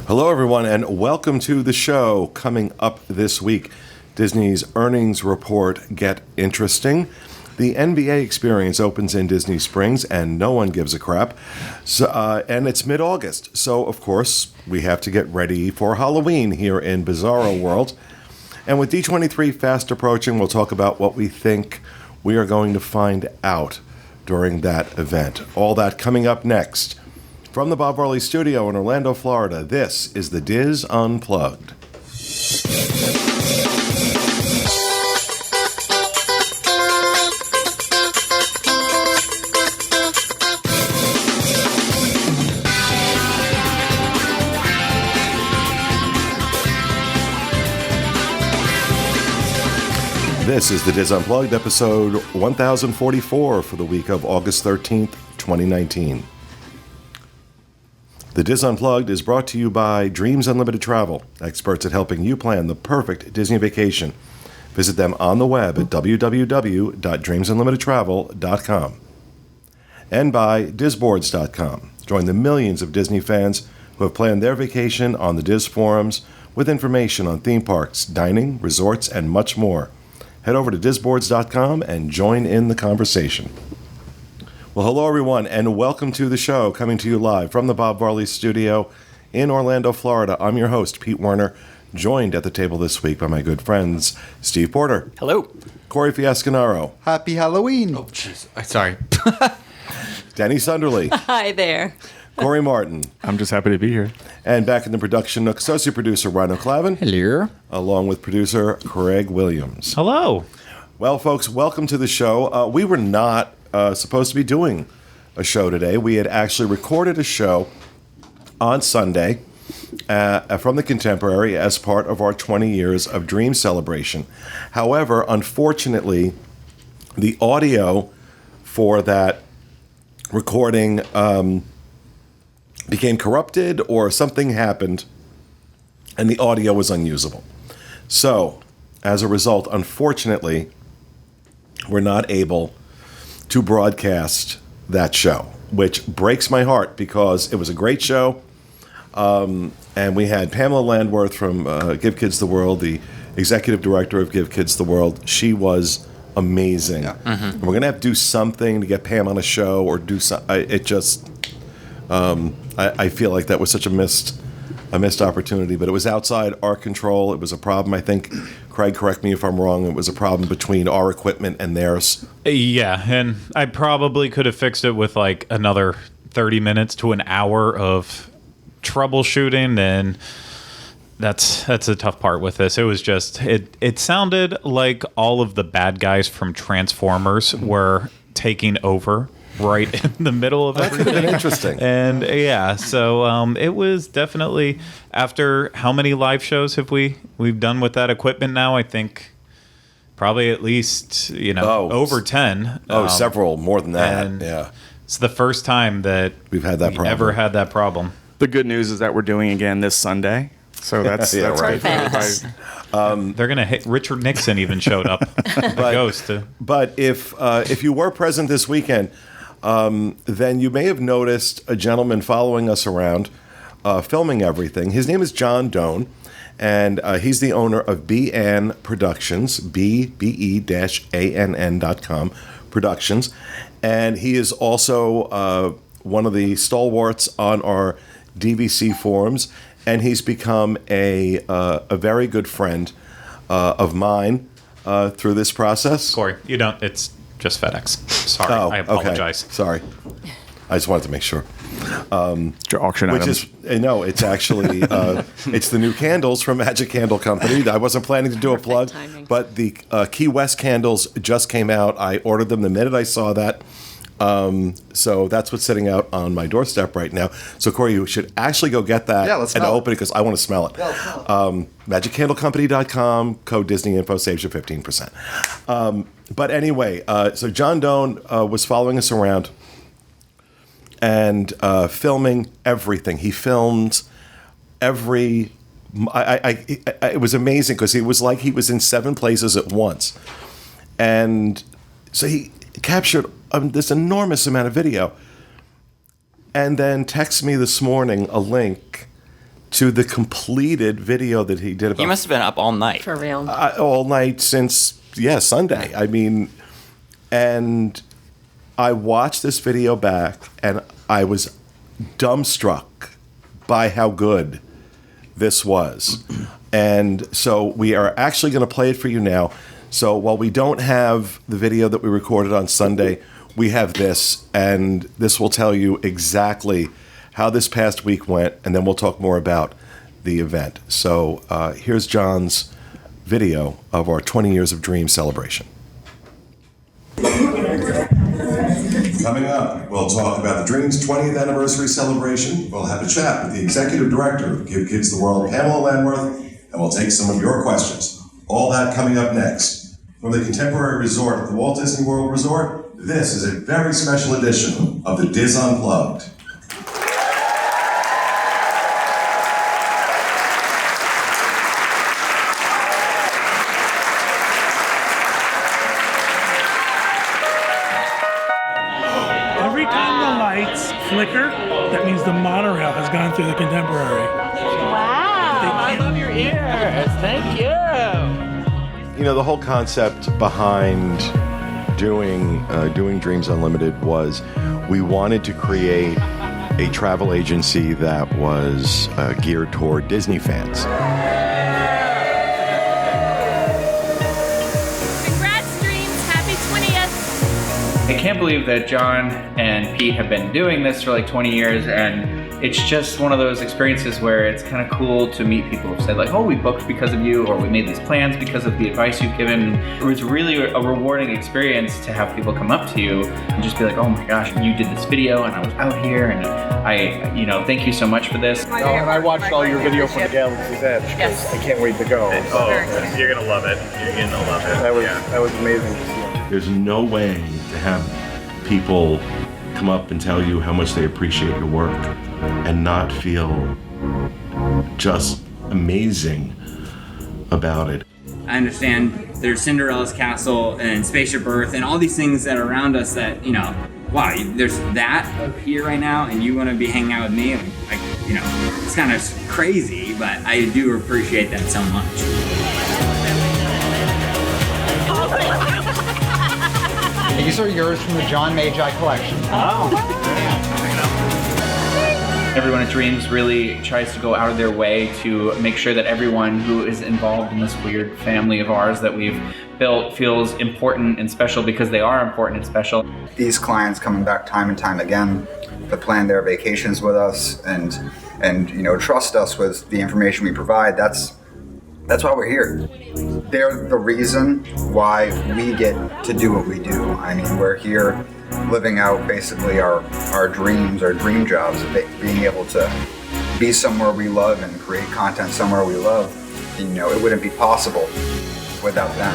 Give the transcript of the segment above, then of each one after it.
Hello, everyone, and welcome to the show. Coming up this week, Disney's earnings report get interesting. The NBA experience opens in Disney Springs, and no one gives a crap. So, and it's mid-August, so of course we have to get ready for Halloween here in Bizarro World. And with D23 fast approaching, we'll talk about what we think we are going to find out during that event. All that coming up next. From the Bob Varley Studio in Orlando, Florida, this is the Diz Unplugged. This is the Diz Unplugged, episode 1044 for the week of August 13th, 2019. The Diz Unplugged is brought to you by Dreams Unlimited Travel, experts at helping you plan the perfect Disney vacation. Visit them on the web at www.dreamsunlimitedtravel.com. And by DizBoards.com. Join the millions of Disney fans who have planned their vacation on the Diz forums with information on theme parks, dining, resorts, and much more. Head over to DizBoards.com and join in the conversation. Well, hello, everyone, and welcome to the show, coming to you live from the Bob Varley Studio in Orlando, Florida. I'm your host, Pete Werner, joined at the table this week by my good friends, Steve Porter. Hello. Corey Fiasconaro. Happy Halloween. Oh, jeez. Sorry. Danny Sunderly. Hi there. Corey Martin. I'm just happy to be here. And back in the production nook, associate producer Rhino Clavin. Hello. Along with producer Craig Williams. Hello. Well, folks, welcome to the show. We were not supposed to be doing a show today. We had actually recorded a show on Sunday from the Contemporary as part of our 20 years of Dream celebration. However, unfortunately, the audio for that recording became corrupted, or something happened, and the audio was unusable. So, as a result, unfortunately, we're not able to broadcast that show, which breaks my heart because it was a great show. And we had Pamela Landworth from Give Kids the World, the executive director of Give Kids the World. She was amazing. Yeah. Mm-hmm. And we're going to have to do something to get Pam on a show, or do something. I feel like that was such a missed opportunity, but it was outside our control. It was a problem, I think. Craig, correct me if I'm wrong. It was a problem between our equipment and theirs. Yeah, and I probably could have fixed it with like another 30 minutes to an hour of troubleshooting, and that's a tough part with this. It was just, it sounded like all of the bad guys from Transformers were taking over right in the middle of everything. That could have been interesting. And yeah, so it was definitely, after how many live shows have we've done with that equipment now? I think probably at least, over 10. Several more than that. And yeah. It's the first time that we've had that problem. Ever had that problem. The good news is that we're doing again this Sunday. So that's right. Perfect. They're going to hit. Richard Nixon even showed up. But if you were present this weekend, then you may have noticed a gentleman following us around, filming everything. His name is John Doan, and he's the owner of B-Ann Productions, BBE-ANN.com Productions. And he is also one of the stalwarts on our DVC forums, and he's become a very good friend of mine through this process. Corey, you don't. It's just FedEx. Sorry, I apologize. Okay. Sorry, I just wanted to make sure. Your auction items. It's actually it's the new candles from Magic Candle Company. I wasn't planning to do a plug, but the Key West candles just came out. I ordered them the minute I saw that. So that's what's sitting out on my doorstep right now. So Corey, you should actually go get that and open it because I want to smell it. MagicCandleCompany.com, code DisneyInfo saves you 15%. But anyway, so John Doan was following us around and filming everything. He filmed every. It was amazing because it was like he was in 7 places at once, and so he captured this enormous amount of video, and then texted me this morning a link to the completed video that he did about You must have been up all night. For real. all night since Sunday. I mean, and I watched this video back and I was dumbstruck by how good this was. And so we are actually going to play it for you now. So while we don't have the video that we recorded on Sunday, we have this, and this will tell you exactly how this past week went, and then we'll talk more about the event. So here's John's video of our 20 Years of Dreams celebration. Coming up, we'll talk about the Dreams 20th anniversary celebration. We'll have a chat with the executive director of Give Kids the World, Pamela Landworth, and we'll take some of your questions. All that coming up next. From the Contemporary Resort at the Walt Disney World Resort, this is a very special edition of the Diz Unplugged. Every time the lights flicker, that means the monorail has gone through the Contemporary. Wow. I love your ears. Thank you. You know, the whole concept behind doing Dreams Unlimited was we wanted to create a travel agency that was geared toward Disney fans. Congrats, Dreams. Happy 20th. I can't believe that John and Pete have been doing this for like 20 years, and it's just one of those experiences where it's kind of cool to meet people who've said like, oh, we booked because of you, or we made these plans because of the advice you've given. It was really a rewarding experience to have people come up to you and just be like, oh my gosh, you did this video and I was out here and thank you so much for this. Oh, and I watched all your video from the Galaxy's Edge. Yes. I can't wait to go. Oh, you're gonna love it. You're gonna love it. That was amazing to see. There's no way to have people come up and tell you how much they appreciate your work and not feel just amazing about it. I understand there's Cinderella's Castle and Spaceship Earth and all these things that are around us that, wow, there's that here right now and you want to be hanging out with me. It's kind of crazy, but I do appreciate that so much. These are yours from the John Magi collection. Everyone at Dreams really tries to go out of their way to make sure that everyone who is involved in this weird family of ours that we've built feels important and special, because they are important and special. These clients coming back time and time again to plan their vacations with us and trust us with the information we provide. That's why we're here. They're the reason why we get to do what we do. I mean, we're here living out basically our dreams, our dream jobs, of being able to be somewhere we love and create content somewhere we love. It wouldn't be possible without them.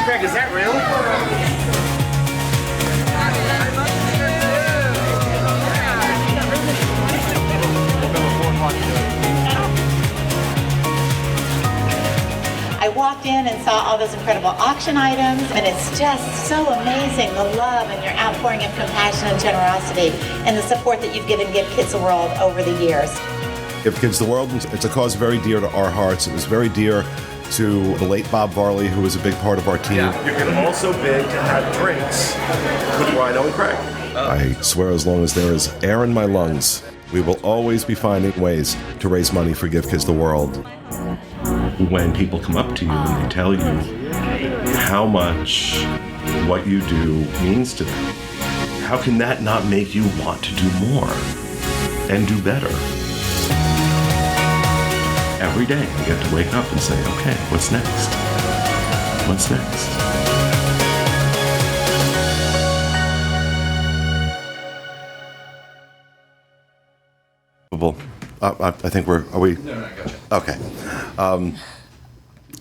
Greg, is that real? I walked in and saw all those incredible auction items, and it's just so amazing, the love and your outpouring of compassion and generosity and the support that you've given Give Kids the World over the years. Give Kids the World, it's a cause very dear to our hearts. It was very dear to the late Bob Varley, who was a big part of our team. You're also big to have drinks with Rhino and Craig. I swear, as long as there is air in my lungs, we will always be finding ways to raise money for Give Kids the World. When people come up to you and they tell you how much what you do means to them, how can that not make you want to do more and do better? Every day I get to wake up and say, okay, what's next? What's next? I think are we? No, I got you. Okay.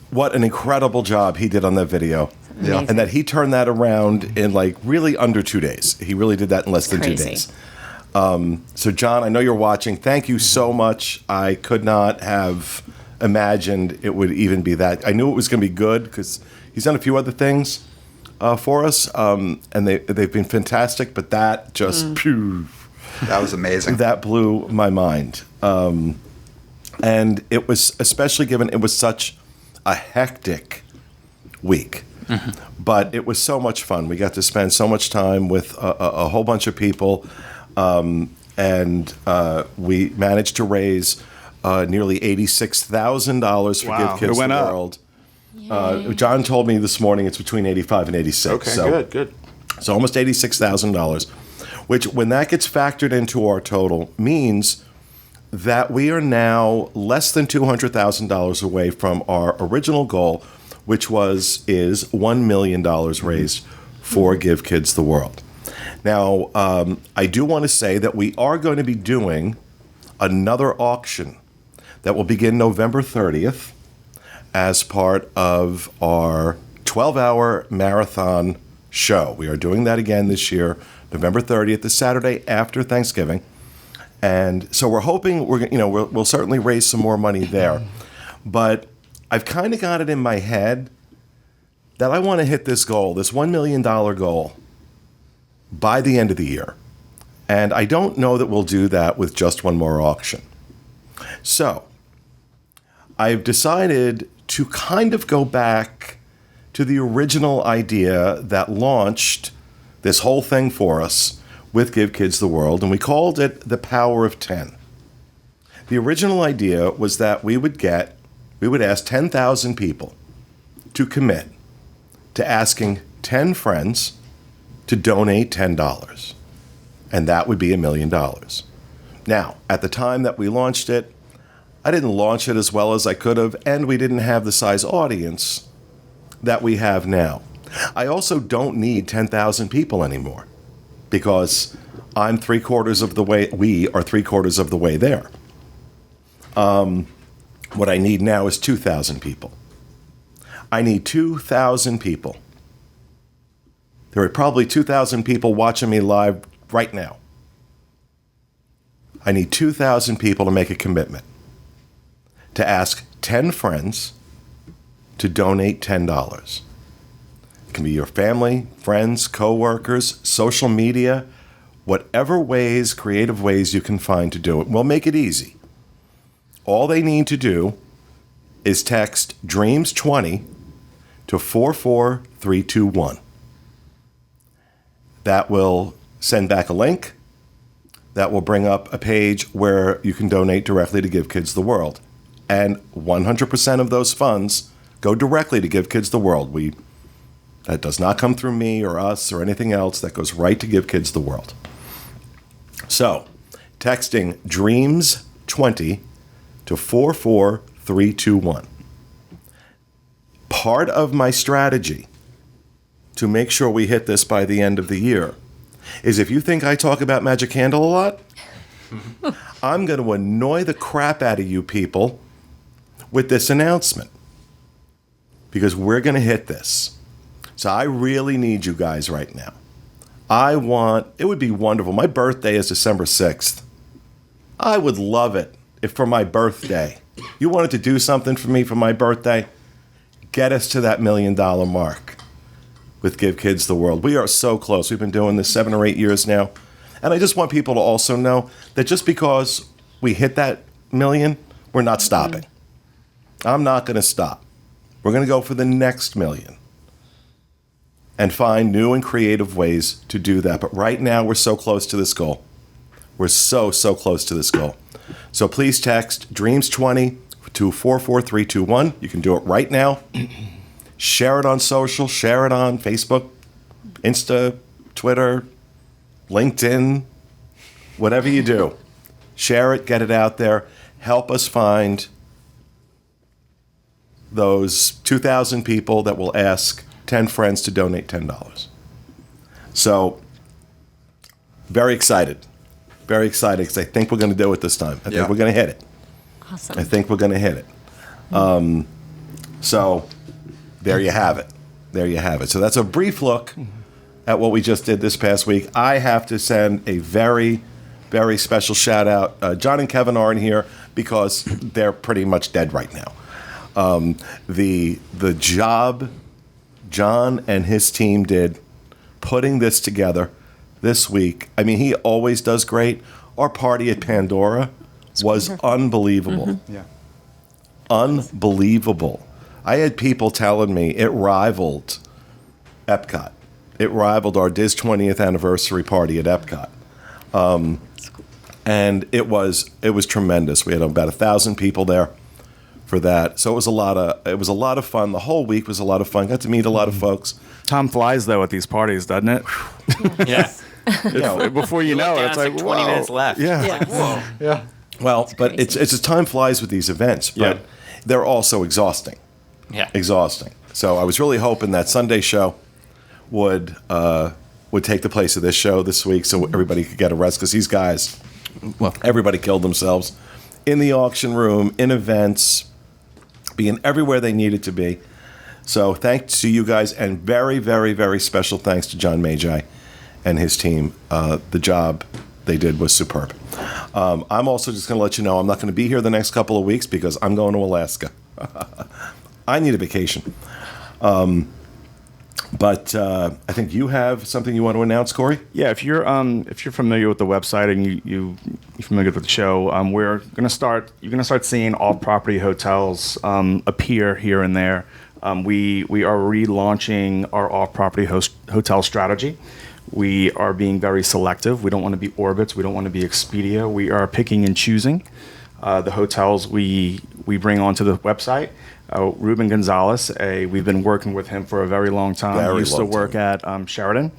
What an incredible job he did on that video. Yeah. And that he turned that around in really under 2 days. He really did that in less than 2 days. So John, I know you're watching. Thank you so much. I could not have imagined it would even be that. I knew it was going to be good because he's done a few other things for us, and they've been fantastic, but that just... That was amazing. That blew my mind. And it was, especially given it was such a hectic week. But it was so much fun. We got to spend so much time with a whole bunch of people. And we managed to raise nearly $86,000 for Give Kids the World. John told me this morning it's between 85 and 86. Okay, so, good. So almost $86,000, which when that gets factored into our total means that we are now less than $200,000 away from our original goal, which is $1 million raised for Give Kids the World. Now, I do want to say that we are going to be doing another auction that will begin November 30th as part of our 12-hour marathon show. We are doing that again this year, November 30th, the Saturday after Thanksgiving. And so we're hoping we'll certainly raise some more money there. But I've kind of got it in my head that I want to hit this goal, this $1 million goal, by the end of the year. And I don't know that we'll do that with just one more auction. So I've decided to kind of go back to the original idea that launched this whole thing for us with Give Kids the World, and we called it the Power of 10. The original idea was that we would ask 10,000 people to commit to asking 10 friends to donate $10, and that would be $1 million. Now, at the time that we launched it, I didn't launch it as well as I could have, and we didn't have the size audience that we have now. I also don't need 10,000 people anymore because I'm 3/4 of the way, we are 3/4 of the way there. What I need now is 2,000 people. I need 2,000 people. There are probably 2,000 people watching me live right now. I need 2,000 people to make a commitment to ask 10 friends to donate $10. It can be your family, friends, coworkers, social media, whatever ways, creative ways you can find to do it. We'll make it easy. All they need to do is text DREAMS20 to 44321. That will send back a link. That will bring up a page where you can donate directly to Give Kids the World. And 100% of those funds go directly to Give Kids the World. That does not come through me or us or anything else. That goes right to Give Kids the World. So, texting DREAMS20 to 44321. Part of my strategy to make sure we hit this by the end of the year is if you think I talk about Magic Candle a lot, I'm going to annoy the crap out of you people with this announcement because we're going to hit this. So I really need you guys right now. It would be wonderful. My birthday is December 6th. I would love it if for my birthday, you wanted to do something for me for my birthday, get us to that $1 million mark with Give Kids the World. We are so close. We've been doing this 7 or 8 years now. And I just want people to also know that just because we hit that million, we're not stopping. I'm not going to stop. We're going to go for the next million and find new and creative ways to do that. But right now, we're so close to this goal. We're so close to this goal. So please text DREAMS20 to 44321. You can do it right now. Share it on social. Share it on Facebook, Insta, Twitter, LinkedIn, whatever you do. Share it. Get it out there. Help us find those 2,000 people that will ask 10 friends to donate $10. So, very excited. Very excited because I think we're going to do it this time. I think we're going to hit it. Awesome. I think we're going to hit it. So, there you have it. There you have it. So that's a brief look at what we just did this past week. I have to send a very, very special shout out. John and Kevin aren't here because they're pretty much dead right now. The job John and his team did putting this together this week. I mean, he always does great. Our party at Pandora was unbelievable. Yeah. Unbelievable. I had people telling me it rivaled Epcot. It rivaled our Dis 20th anniversary party at Epcot. And it was tremendous. We had about 1,000 people there for that. So it was a lot of fun. The whole week was a lot of fun. Got to meet a lot of folks. Time flies though at these parties, doesn't it? Yeah. Before you know it, it's like 20 whoa. minutes left. Yeah. Whoa. Yeah. Well, but it's as time flies with these events, but they're also exhausting. Yeah. Exhausting. So I was really hoping that Sunday show would take the place of this show this week, so everybody could get a rest. Because these guys, everybody killed themselves in the auction room, in events, being everywhere they needed to be. So thanks to you guys, and very, very, very special thanks to John Magi and his team. The job they did was superb. I'm also just going to let you know I'm not going to be here the next couple of weeks because I'm going to Alaska. I need a vacation. But I think you have something you want to announce, Corey? Yeah, if you're familiar with the website and you're familiar with the show, you're gonna start seeing off-property hotels appear here and there. We are relaunching our off-property hotel strategy. We are being very selective. We don't want to be Orbitz. We don't want to be Expedia. We are picking and choosing the hotels we bring onto the website. Ruben Gonzalez, we've been working with him for a very long time. He used to work at Sheraton,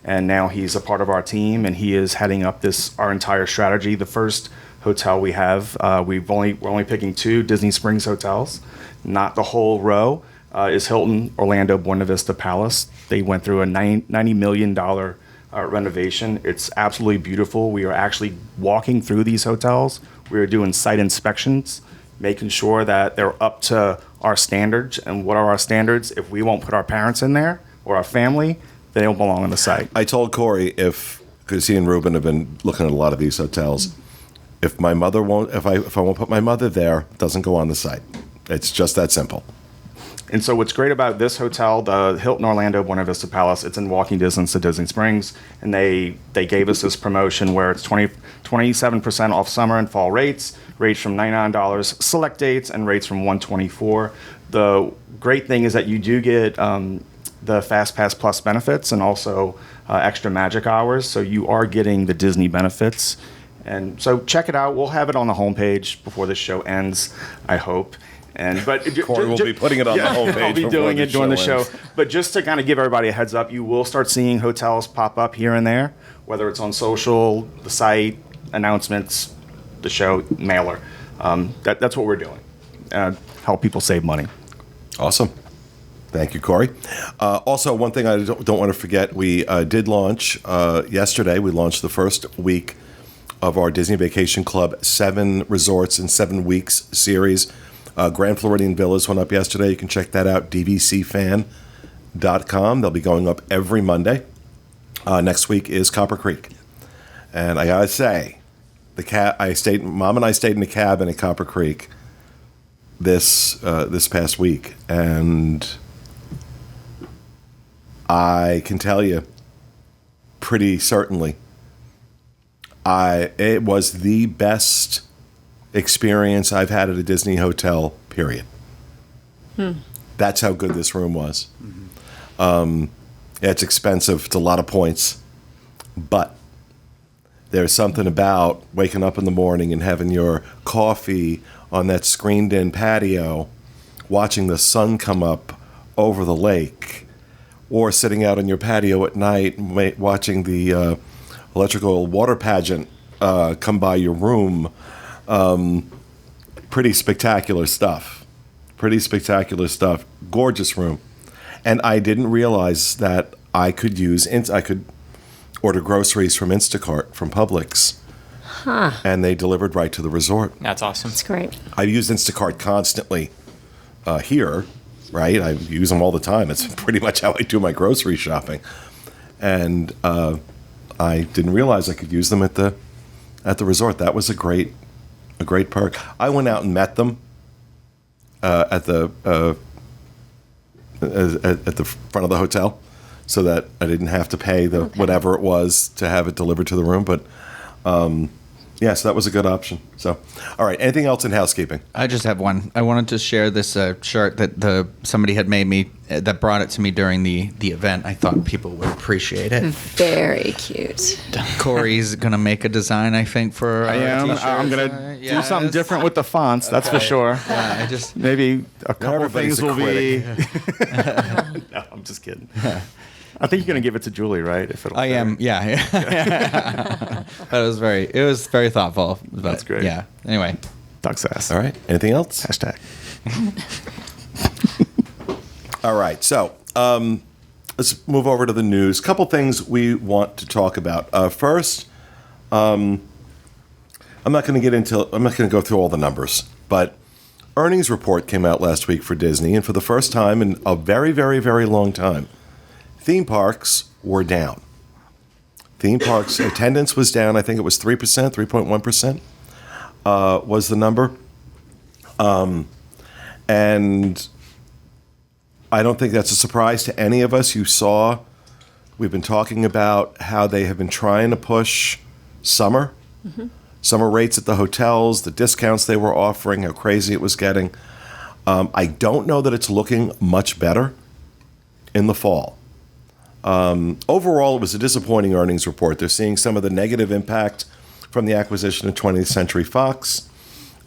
and now he's a part of our team, and he is heading up our entire strategy. The first hotel we have, we're only picking 2 Disney Springs hotels, not the whole row. Is Hilton Orlando Buena Vista Palace. They went through a $90 million renovation. It's absolutely beautiful. We are actually walking through these hotels. We are doing site inspections, making sure that they're up to our standards. And what are our standards? If we won't put our parents in there or our family, they don't belong on the site. I told Corey because he and Ruben have been looking at a lot of these hotels. If I won't put my mother there, it doesn't go on the site. It's just that simple. And so what's great about this hotel, the Hilton Orlando Buena Vista Palace, it's in walking distance to Disney Springs, and they gave us this promotion where it's 27% off summer and fall rates from $99 select dates, and rates from $124. The great thing is that you do get the Fast Pass Plus benefits and also extra magic hours, so you are getting the Disney benefits. And so check it out. We'll have it on the homepage before this show ends, I hope. But Corey will be putting it on the homepage. I'll be doing it during the show. But just to kind of give everybody a heads up, you will start seeing hotels pop up here and there, whether it's on social, the site, announcements, the show, mailer. That's what we're doing. Help people save money. Awesome. Thank you, Corey. Also, one thing I don't want to forget, we did launch yesterday. We launched the first week of our Disney Vacation Club 7 Resorts in 7 Weeks series. Grand Floridian Villas went up yesterday. You can check that out, dvcfan.com. They'll be going up every Monday. Next week is Copper Creek. And I got to say, Mom and I stayed in a cabin at Copper Creek this past week. And I can tell you pretty certainly, it was the best experience I've had at a Disney hotel, period. That's how good this room was. It's expensive. It's a lot of points. But there's something about waking up in the morning and having your coffee on that screened-in patio, watching the sun come up over the lake, or sitting out on your patio at night watching the electrical water pageant come by your room. Pretty spectacular stuff. Gorgeous room. And I didn't realize that I could order groceries from Instacart from Publix. And they delivered right to the resort. That's awesome. That's great. I use Instacart constantly here, right? I use them all the time. It's pretty much how I do my grocery shopping. And I didn't realize I could use them at the resort. That was a great perk. I went out and met them at the front of the hotel, so that I didn't have to pay whatever it was to have it delivered to the room. But Yes, that was a good option. So, all right. Anything else in housekeeping? I just have one. I wanted to share this shirt that somebody had made me, that brought it to me during the event. I thought people would appreciate it. Very cute. Corey's going to make a design, I think, for I am. I'm going to do something different with the fonts, that's for sure. Yeah, I just Maybe a couple of Everybody's things will be... critic. No, I'm just kidding. I think you're going to give it to Julie, right? If it'll I am, yeah. But it was very thoughtful. But, That's great. Yeah. Anyway. Duck's ass. All right. Anything else? Hashtag. All right. So let's move over to the news. Couple things we want to talk about. First, I'm not going to go through all the numbers, but earnings report came out last week for Disney, and for the first time in a very, very, very long time, theme parks were down. Theme parks attendance was down. I think it was 3%, 3.1% was the number. And I don't think that's a surprise to any of us. We've been talking about how they have been trying to push summer rates at the hotels, the discounts they were offering, how crazy it was getting. I don't know that it's looking much better in the fall. Overall, it was a disappointing earnings report. They're seeing some of the negative impact from the acquisition of 20th Century Fox,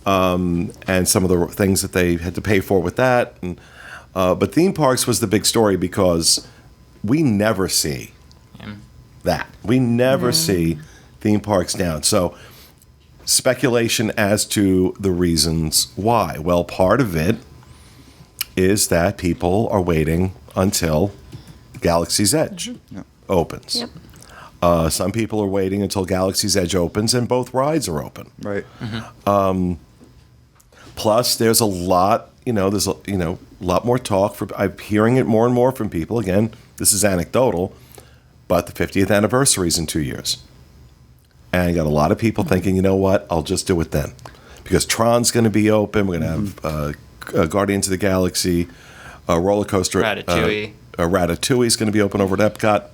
and some of the things that they had to pay for with that. But theme parks was the big story because we never see that. We never see theme parks down. So speculation as to the reasons why. Well, part of it is that people are waiting until Galaxy's Edge opens. Yep. Some people are waiting until Galaxy's Edge opens and both rides are open. Right. Plus, there's a lot, lot more talk. I'm hearing it more and more from people. Again, this is anecdotal, but the 50th anniversary is in 2 years. And you got a lot of people thinking, you know what, I'll just do it then. Because Tron's going to be open. We're going to have Guardians of the Galaxy, roller coaster. Ratatouille. Ratatouille is going to be open over at Epcot.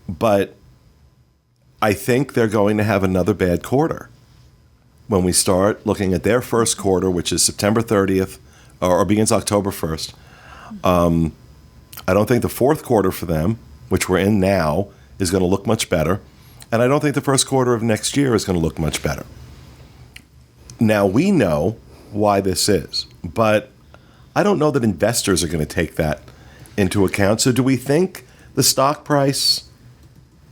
But I think they're going to have another bad quarter when we start looking at their first quarter, which is September 30th or begins October 1st. I don't think the fourth quarter for them, which we're in now, is going to look much better. And I don't think the first quarter of next year is going to look much better. Now, we know why this is, but I don't know that investors are going to take that into account. So do we think the stock price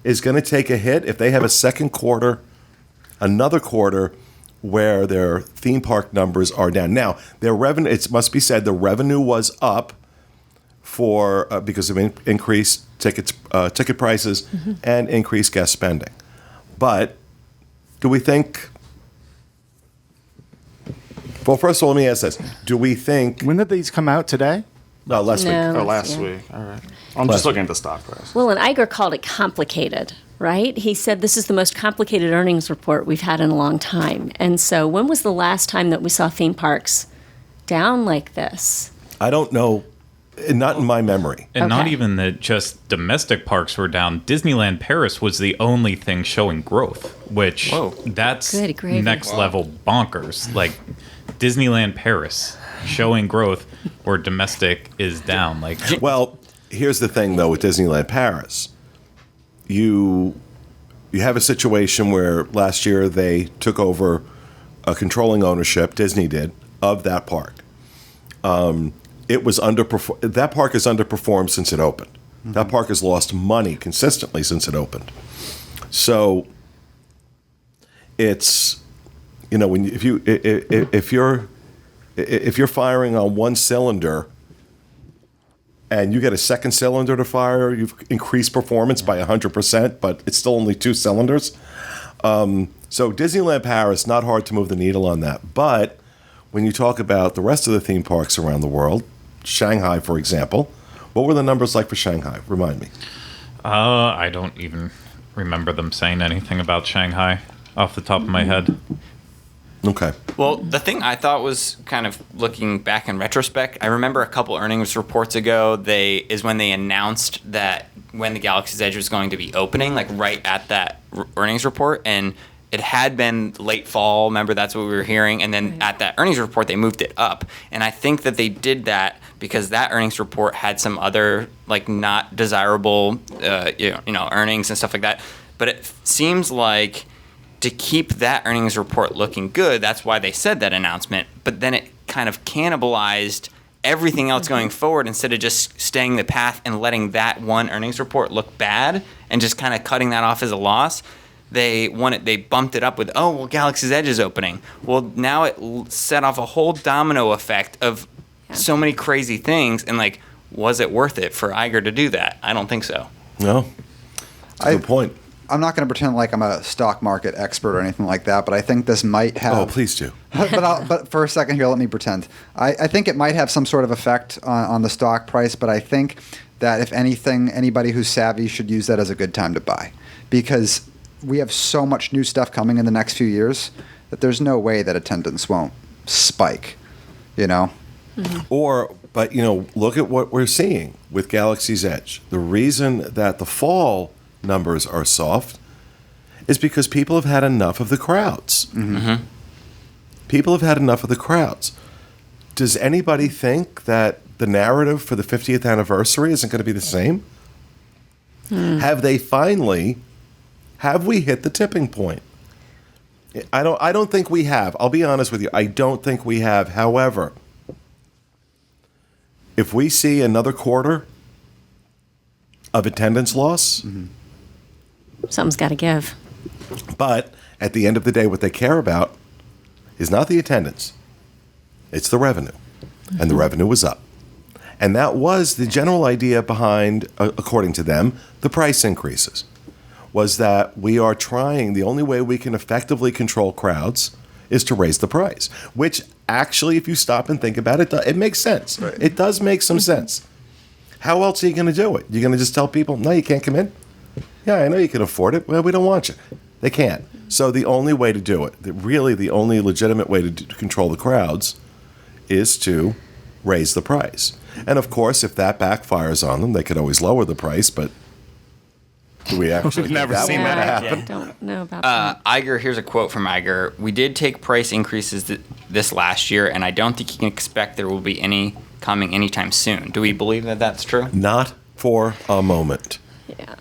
is going to take a hit if they have a second quarter, another quarter, where their theme park numbers are down? Now, their revenue, it must be said, the revenue was up because of increased ticket prices and increased guest spending. But do we think... Well, first of all, let me ask this. Do we think... When did these come out? Today? No, last week. Oh, last week. All right. I'm just looking at the stock price. Well, and Iger called it complicated, right? He said this is the most complicated earnings report we've had in a long time. And so when was the last time that we saw theme parks down like this? I don't know. Not in my memory. And not even that just domestic parks were down. Disneyland Paris was the only thing showing growth, which that's next level bonkers. Like Disneyland Paris showing growth where domestic is down. Like, well, here's the thing though with Disneyland Paris. You have a situation where last year they took over a controlling ownership, Disney did, of that park. It was that park has underperformed since it opened. That park has lost money consistently since it opened. So it's when if you're firing on one cylinder and you get a second cylinder to fire, you've increased performance by 100%, but it's still only two cylinders. So Disneyland Paris, not hard to move the needle on that. But when you talk about the rest of the theme parks around the world, Shanghai, for example, what were the numbers like for Shanghai? Remind me. I don't even remember them saying anything about Shanghai off the top of my head. Okay. Well, the thing I thought was kind of looking back in retrospect, I remember a couple earnings reports ago, when they announced that when the Galaxy's Edge was going to be opening, like right at that earnings report, and it had been late fall. Remember, that's what we were hearing, and then at that earnings report, they moved it up, and I think that they did that because that earnings report had some other like not desirable, earnings and stuff like that. But it seems like, to keep that earnings report looking good, that's why they said that announcement, but then it kind of cannibalized everything else going forward instead of just staying the path and letting that one earnings report look bad and just kind of cutting that off as a loss. They bumped it up with, Galaxy's Edge is opening. Well, now it set off a whole domino effect of so many crazy things, and like, was it worth it for Iger to do that? I don't think so. No. Good point. I'm not going to pretend like I'm a stock market expert or anything like that, but I think this might have... Oh, please do. but for a second here, let me pretend. I think it might have some sort of effect on the stock price, but I think that if anything, anybody who's savvy should use that as a good time to buy. Because we have so much new stuff coming in the next few years that there's no way that attendance won't spike, But look at what we're seeing with Galaxy's Edge. The reason that the fall numbers are soft is because people have had enough of the crowds. Mm-hmm. People have had enough of the crowds. Does anybody think that the narrative for the 50th anniversary isn't going to be the same? Have we hit the tipping point? I don't think we have. I'll be honest with you. I don't think we have. However, if we see another quarter of attendance loss, something's got to give. But at the end of the day, what they care about is not the attendance. It's the revenue. And the revenue was up. And that was the general idea behind, according to them, the price increases. Was that we are trying, the only way we can effectively control crowds is to raise the price. Which actually, if you stop and think about it, it makes sense. Right. It does make some sense. How else are you going to do it? You're going to just tell people, no, you can't come in? Yeah, I know you can afford it. Well, we don't want you. They can't. So the only way to do it, really the only legitimate way to control the crowds, is to raise the price. And of course, if that backfires on them, they could always lower the price, but do we actually We've never seen that happen? I don't know about that. Iger, here's a quote from Iger. "We did take price increases this last year, and I don't think you can expect there will be any coming anytime soon." Do we believe that that's true? Not for a moment. Yeah.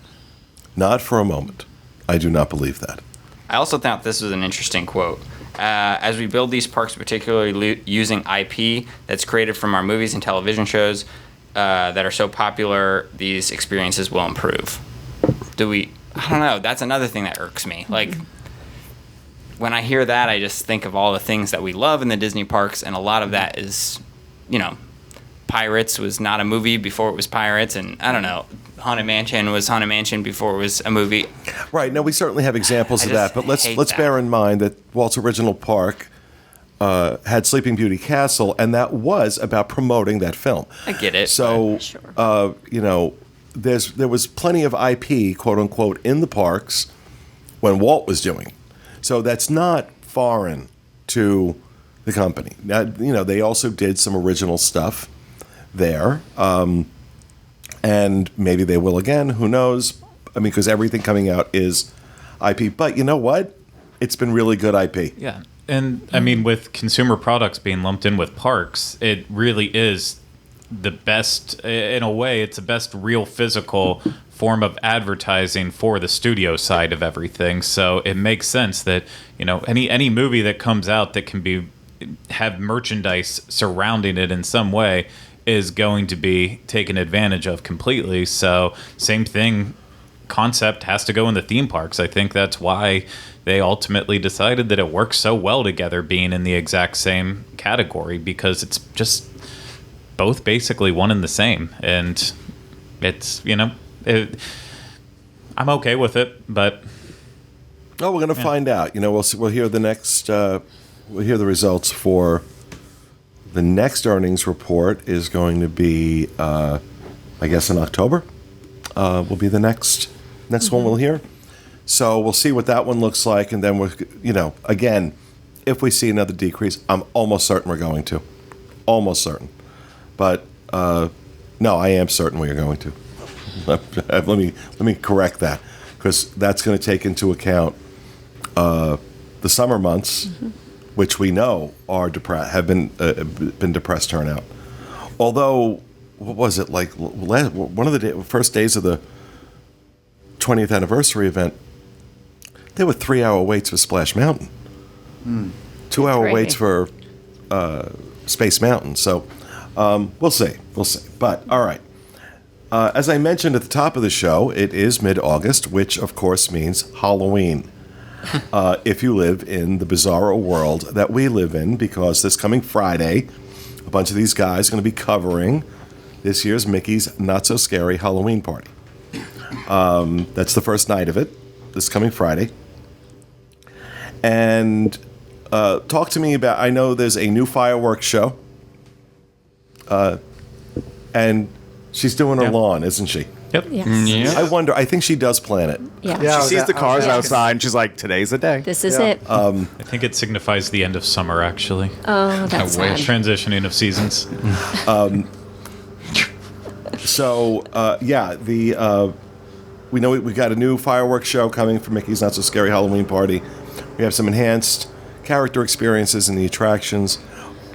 Not for a moment. I do not believe that. I also thought this was an interesting quote. As we build these parks, particularly using IP that's created from our movies and television shows that are so popular, these experiences will improve. I don't know. That's another thing that irks me. Like, when I hear that, I just think of all the things that we love in the Disney parks, and a lot of that is, Pirates was not a movie before it was Pirates, and I don't know, Haunted Mansion was Haunted Mansion before it was a movie. Right. Now, we certainly have examples of that, but let's bear in mind that Walt's original park had Sleeping Beauty Castle, and that was about promoting that film. I get it. So, sure. there was plenty of IP, quote unquote, in the parks when Walt was doing it. So that's not foreign to the company. Now, they also did some original stuff there, and maybe they will again. Who knows? I mean, because everything coming out is IP. But you know what? It's been really good IP. Yeah. And I mean, with consumer products being lumped in with parks, it really is the best, in a way, it's the best real physical form of advertising for the studio side of everything. So it makes sense that, any movie that comes out that can have merchandise surrounding it in some way is going to be taken advantage of completely. So same thing, concept has to go in the theme parks. I think that's why they ultimately decided that it works so well together, being in the exact same category, because it's just both basically one and the same. And it's, I'm okay with it, but... Oh, we're going to find out. We'll hear the next... we'll hear the results for... The next earnings report is going to be, I guess, in October. Will be the next one we'll hear. So we'll see what that one looks like, and then again, if we see another decrease, I'm almost certain we're going to. Almost certain. But no, I am certain we are going to. Let me correct that, because that's going to take into account the summer months, which we know are have been depressed turnout. Although, what was it like? One of the first days of the 20th anniversary event, there were 3-hour waits for Splash Mountain, 2-hour waits for Space Mountain. So we'll see. But all right. As I mentioned at the top of the show, it is mid-August, which of course means Halloween. If you live in the bizarro world that we live in, because this coming Friday, a bunch of these guys are going to be covering this year's Mickey's Not So Scary Halloween Party. That's the first night of it, this coming Friday. And talk to me about, I know there's a new fireworks show. And she's doing her lawn, isn't she? Yep. Yes. I wonder, I think she does plan it. Yeah. She sees the cars outside, and she's like, today's the day. This is it. I think it signifies the end of summer, actually. Oh, that's sad. Transitioning of seasons. We know we got a new fireworks show coming for Mickey's Not So Scary Halloween Party. We have some enhanced character experiences in the attractions.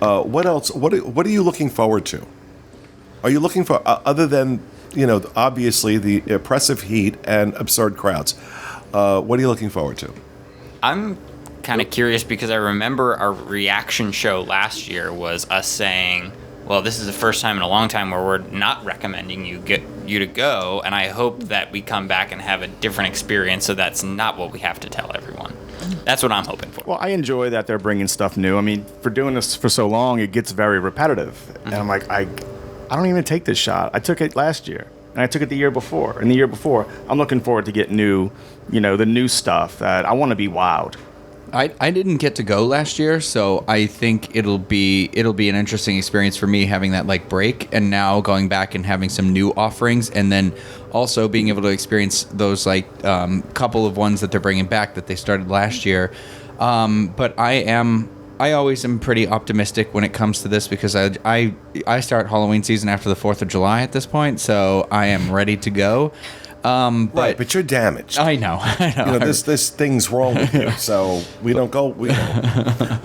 What else? What are you looking forward to? Are you looking for, other than, obviously the oppressive heat and absurd crowds, what are you looking forward to? I'm kind of curious because I remember our reaction show last year was us saying, well, this is the first time in a long time where we're not recommending you to go, and I hope that we come back and have a different experience, so that's not what we have to tell everyone. That's what I'm hoping for. Well, I enjoy that they're bringing stuff new. I mean, for doing this for so long, it gets very repetitive. And I'm like, I don't even take this shot. I took it last year, and I took it the year before. And the year before, I'm looking forward to get new, the new stuff that I want to be wowed. I didn't get to go last year, so I think it'll be an interesting experience for me having that break, and now going back and having some new offerings, and then also being able to experience those couple of ones that they're bringing back that they started last year. But I always am pretty optimistic when it comes to this, because I start Halloween season after the 4th of July at this point, so I am ready to go. But you're damaged. I know. This thing's wrong with you, so we don't go.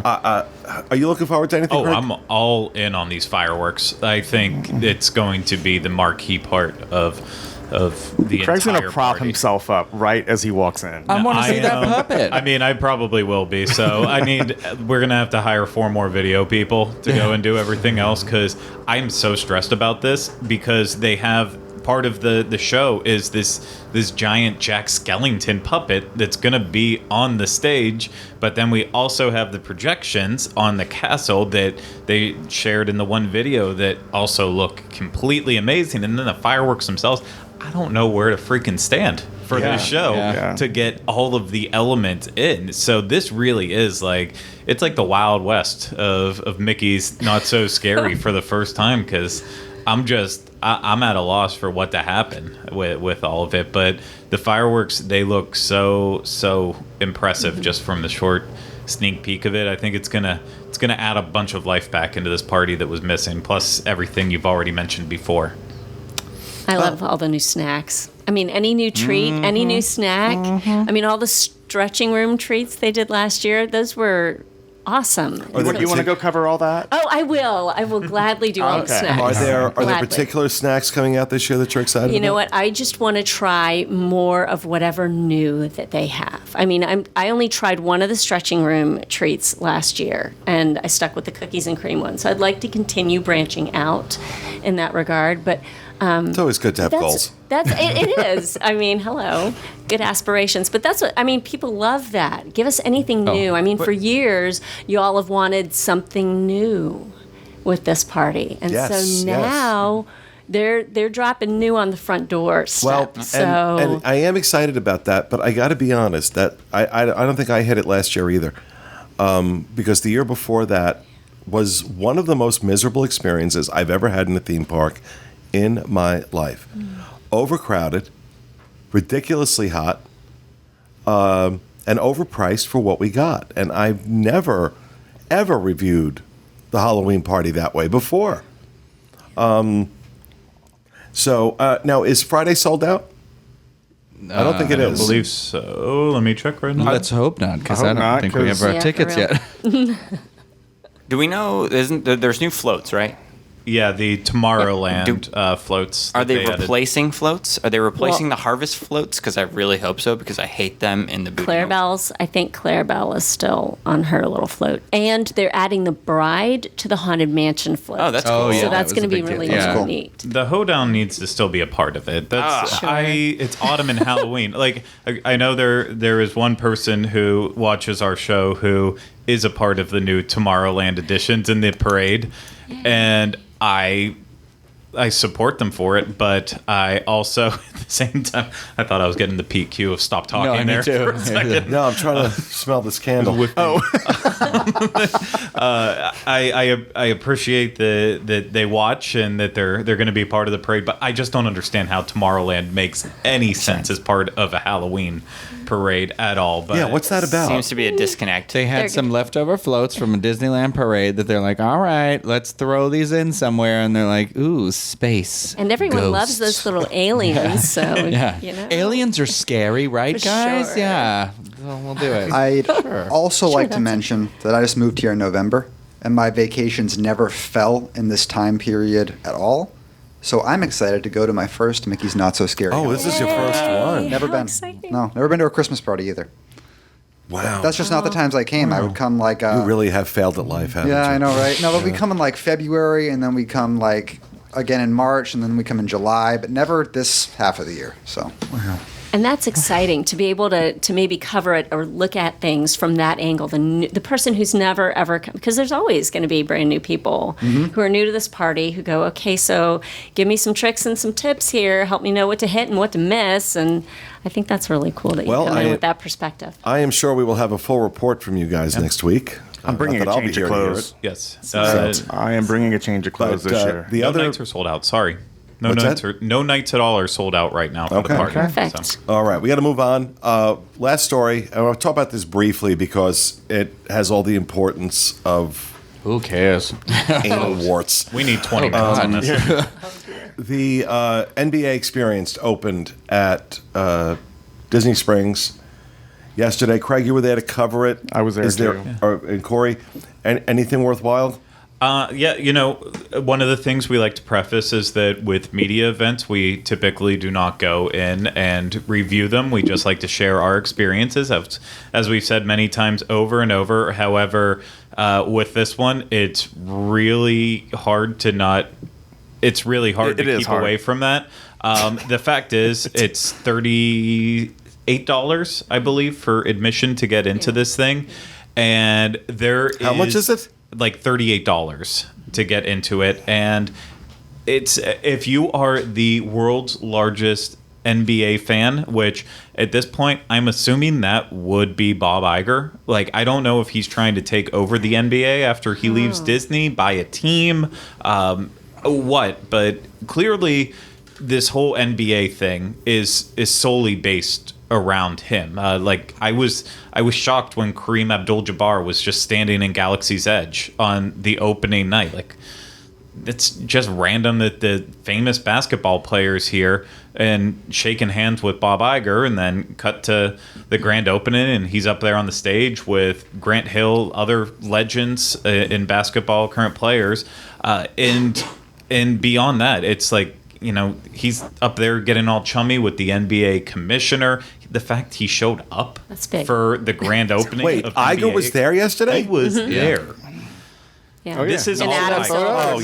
Are you looking forward to anything? Greg? I'm all in on these fireworks. I think it's going to be the marquee part of the Craig's entire gonna prop party. himself up right as he walks in. I want to see that puppet. I mean, I probably will be. So we're gonna have to hire 4 more video people to go and do everything else, because I'm so stressed about this, because they have. Part of the show is this giant Jack Skellington puppet that's going to be on the stage, but then we also have the projections on the castle that they shared in the one video that also look completely amazing, and then the fireworks themselves. I don't know where to freaking stand for this show to get all of the elements in. So this really is it's like the Wild West of Mickey's Not So Scary for the first time, because I'm at a loss for what to happen with all of it. But the fireworks, they look so impressive just from the short sneak peek of it. I think it's gonna add a bunch of life back into this party that was missing, plus everything you've already mentioned before. I love all the new snacks. I mean, any new treat, any new snack. I mean, all the stretching room treats they did last year, those were awesome. You want to go cover all that? Oh, I will. I will gladly do all the snacks. Are there Gladly. particular snacks coming out this year that you're excited about? You know what? I just want to try more of whatever new that they have. I mean, I only tried one of the stretching room treats last year, and I stuck with the cookies and cream one. So I'd like to continue branching out in that regard. But it's always good to have goals. It is. I mean, hello, good aspirations. But that's what I mean. People love that. Give us anything new. I mean, for years, you all have wanted something new with this party, and so now they're dropping new on the front door step. Well, and I am excited about that. But I got to be honest, that I don't think I hit it last year either, because the year before that was one of the most miserable experiences I've ever had in a theme park in my life. Overcrowded, ridiculously hot, and overpriced for what we got. And I've never, ever reviewed the Halloween party that way before. So now, is Friday sold out? I don't think it is. I believe so. Let me check right now. Let's hope not, because I I hope don't not, think we have 'cause- our Yeah, tickets for real. yet. Do we know? There's new floats, right? Yeah, the Tomorrowland floats. Are that they added. replacing floats? Are they replacing the Harvest floats? Because I really hope so, because I hate them in the Boot. Clarabelle's, I think Clarabelle is still on her little float. And they're adding the bride to the Haunted Mansion float. Oh, that's cool. Oh, yeah, So that that's was going a to be big deal. really Yeah. Cool. neat. The hoedown needs to still be a part of it. That's Sure. it's autumn and Halloween. Like I know there is one person who watches our show who is a part of the new Tomorrowland editions in the parade, and I support them for it, but I also at the same time I thought I was getting the PQ of stop talking me there too. for a second. No, I'm trying to smell this candle. I appreciate that they watch and that they're going to be part of the parade, but I just don't understand how Tomorrowland makes any sense as part of a Halloween parade at all. But Yeah, what's that about? Seems to be a disconnect. They had some leftover floats from a Disneyland parade that they're like, all right, let's throw these in somewhere. And they're like, ooh, space. And everyone loves ghosts. those little aliens, so, Yeah. you know. Aliens are scary, right, For guys? sure. Yeah. We'll do it. I'd also like to that's mention that I just moved here in November, and my vacations never fell in this time period at all. So I'm excited to go to my first Mickey's Not So Scary. Oh, this is your first one. Never How been. exciting. No, never been to a Christmas party either. Wow. That's just not the times I came. I would come like. You really have failed at life, haven't you? Yeah, I know, right? No, but we come in like February, and then we come like again in March, and then we come in July, but never this half of the year. So. And that's exciting to be able to maybe cover it or look at things from that angle. The person who's never ever come, because there's always going to be brand new people who are new to this party who go, okay, so give me some tricks and some tips here, help me know what to hit and what to miss. And I think that's really cool that you Well, come in I- with that perspective. I am sure we will have a full report from you guys next week. I'm bringing Not a that I'll be change of here to hear clothes. it. Yes. I am bringing a change of clothes But, this year. the no other nights are sold out. Sorry. No What's nights that? no nights at all are sold out right now for Okay. the party. Perfect. So. All right, we got to move on. Last story. I want to talk about this briefly because it has all the importance of Who cares? anal warts. We need 20 minutes on this. The NBA Experience opened at Disney Springs yesterday. Craig, you were there to cover it. I was there Is too. And Corey, anything worthwhile? Yeah, you know, one of the things we like to preface is that with media events, we typically do not go in and review them. We just like to share our experiences, as we've said many times over and over. However, with this one, it's really hard to not. It's really hard It to is keep hard. away from that. The fact is, it's $38, I believe, for admission to get into this thing, and How much is it? Like $38 to get into it, and it's if you are the world's largest NBA fan, which at this point I'm assuming that would be Bob Iger. Like, I don't know if he's trying to take over the NBA after he leaves Disney, buy a team, but clearly this whole NBA thing is solely based around him. Like, I was shocked when Kareem Abdul-Jabbar was just standing in Galaxy's Edge on the opening night. Like, it's just random that the famous basketball players here and shaking hands with Bob Iger, and then cut to the grand opening, and he's up there on the stage with Grant Hill, other legends in basketball, current players, and beyond that, it's like, you know, he's up there getting all chummy with the NBA commissioner. The fact he showed up That's big. for the grand opening. Wait, of Iger NBA. was there yesterday? He was there. Yeah. This is And all Adam live. Silver. Oh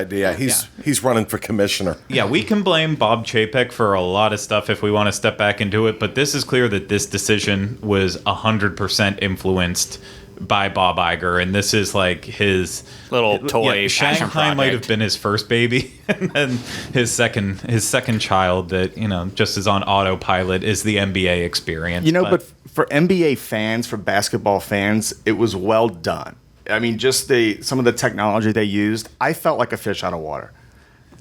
yeah. He's running for commissioner. Yeah, we can blame Bob Chapek for a lot of stuff if we want to step back into it, but this is clear that this decision was 100% influenced by Bob Iger, and this is like his Little toy passion Shanghai might have project. been his first baby, and then his second child that, you know, just is on autopilot is the NBA experience. You know, but for NBA fans, for basketball fans, it was well done. I mean, just some of the technology they used, I felt like a fish out of water.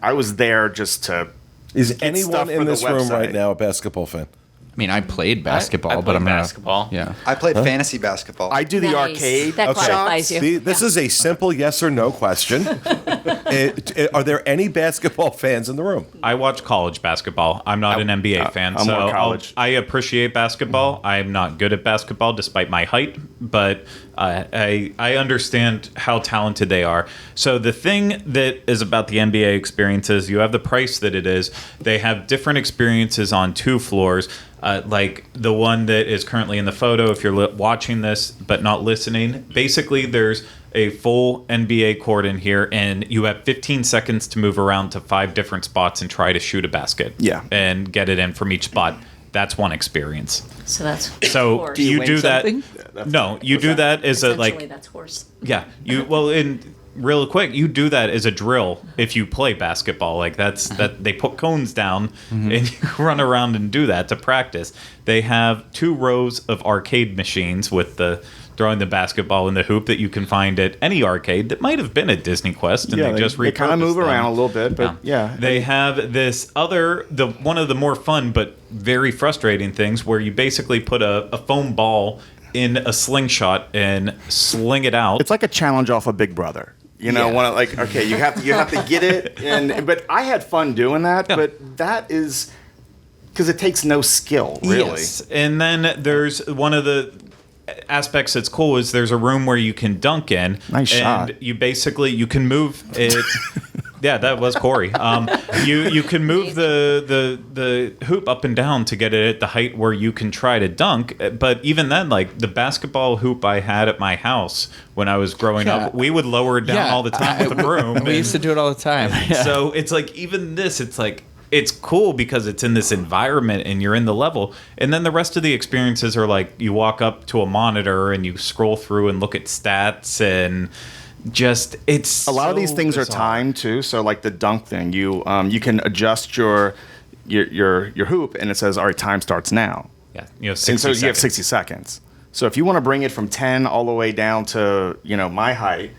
I was there just to. Is get anyone stuff in for the this room website. right now a basketball fan? I mean, I played basketball, I but played I'm not. basketball. Yeah. I played fantasy basketball. I do the Nice. arcade. That qualifies you. See, this is a simple yes or no question. Are there any basketball fans in the room? I watch college basketball. I'm not an NBA fan, I'm so more college. I appreciate basketball. I'm not good at basketball despite my height, but I understand how talented they are. So the thing that is about the NBA experience is you have the price that it is. They have different experiences on 2 floors. Like the one that is currently in the photo, if you're watching this but not listening, basically there's a full NBA court in here, and you have 15 seconds to move around to 5 different spots and try to shoot a basket. Yeah. And get it in from each spot. That's one experience. So that's So horse. you win do that. something? No, you do that as a Essentially, like. that's horse. Yeah, real quick, you do that as a drill if you play basketball. Like that they put cones down and you run around and do that to practice. They have 2 rows of arcade machines with the throwing the basketball in the hoop that you can find at any arcade that might have been at Disney Quest, and they just they kind of repurposed move them. around a little bit, but yeah. They have this one of the more fun but very frustrating things where you basically put a foam ball in a slingshot and sling it out. It's like a challenge off of Big Brother. You know, okay, you have to get it, but I had fun doing that. Yeah. But that is because it takes no skill, really. Yes. And then there's one of the aspects that's cool is there's a room where you can dunk in. Nice shot. And you can move it. Yeah, that was Corey. You can move the hoop up and down to get it at the height where you can try to dunk. But even then, like the basketball hoop I had at my house when I was growing up, we would lower it down all the time with the broom. We used to do it all the time. So it's like even this, it's like it's cool because it's in this environment and you're in the level. And then the rest of the experiences are like you walk up to a monitor and you scroll through and look at stats and. Just it's a lot of these so things bizarre. are timed too. So like the dunk thing, you can adjust your hoop and it says all right, time starts now. Yeah, 60 and so seconds. you have 60 seconds. So if you want to bring it from 10 all the way down to my height,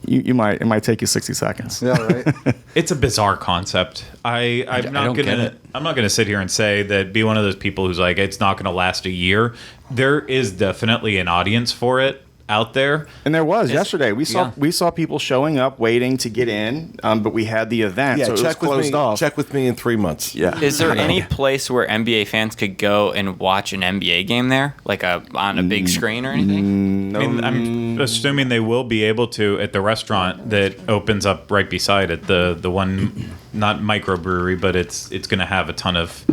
it might take you 60 seconds. Yeah, right. It's a bizarre concept. I'm not gonna sit here and say that be one of those people who's like it's not gonna last a year. There is definitely an audience for it out there, and there was yesterday. We saw people showing up, waiting to get in, but we had the event, so it was closed off. Check with me in 3 months. Yeah. Is there any place where NBA fans could go and watch an NBA game there, like on a big screen or anything? No. I mean, I'm assuming they will be able to at the restaurant that opens up right beside it. The one, not microbrewery, but it's going to have a ton of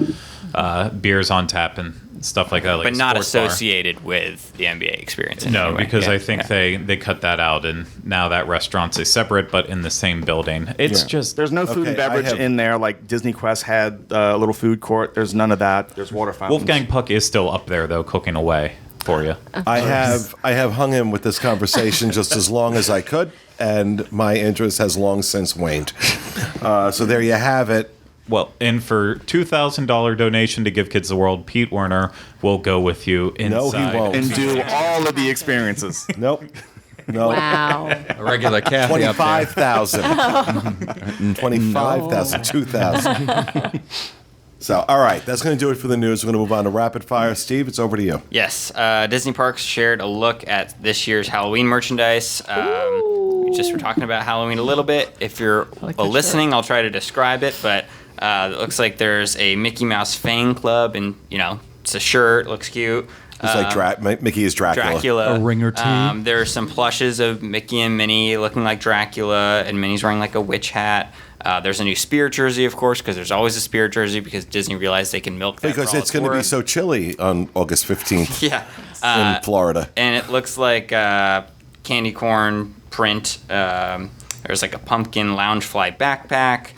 beers on tap and stuff like that. Like but not sports bar. associated with the NBA experience. In No, any way. because Yeah, I think yeah. they cut that out, and now that restaurant's a separate but in the same building. It's just there's no food and beverage in there like Disney Quest had a little food court. There's none of that. There's water fountains. Wolfgang Puck is still up there though, cooking away for you. I have hung in with this conversation just as long as I could, and my interest has long since waned. So there you have it. Well, and for $2,000 donation to Give Kids the World, Pete Werner will go with you inside. No, he won't. and do all of the experiences. Nope. No. Wow. A regular Kathy up there. 25,000. 25,000. 2,000. So, all right. That's going to do it for the news. We're going to move on to Rapid Fire. Steve, it's over to you. Yes, Disney Parks shared a look at this year's Halloween merchandise. We just were talking about Halloween a little bit. If you're listening, I'll try to describe it, but it looks like there's a Mickey Mouse fan club, and it's a shirt. Looks cute. It's like Mickey is Dracula. A ring or two. There are some plushes of Mickey and Minnie looking like Dracula, and Minnie's wearing like a witch hat. There's a new Spirit jersey, of course, because there's always a Spirit jersey because Disney realized they can milk that Because for all it's going to be worth. so chilly on August 15th Yeah. in Florida. And it looks like candy corn print. There's like a pumpkin Loungefly backpack,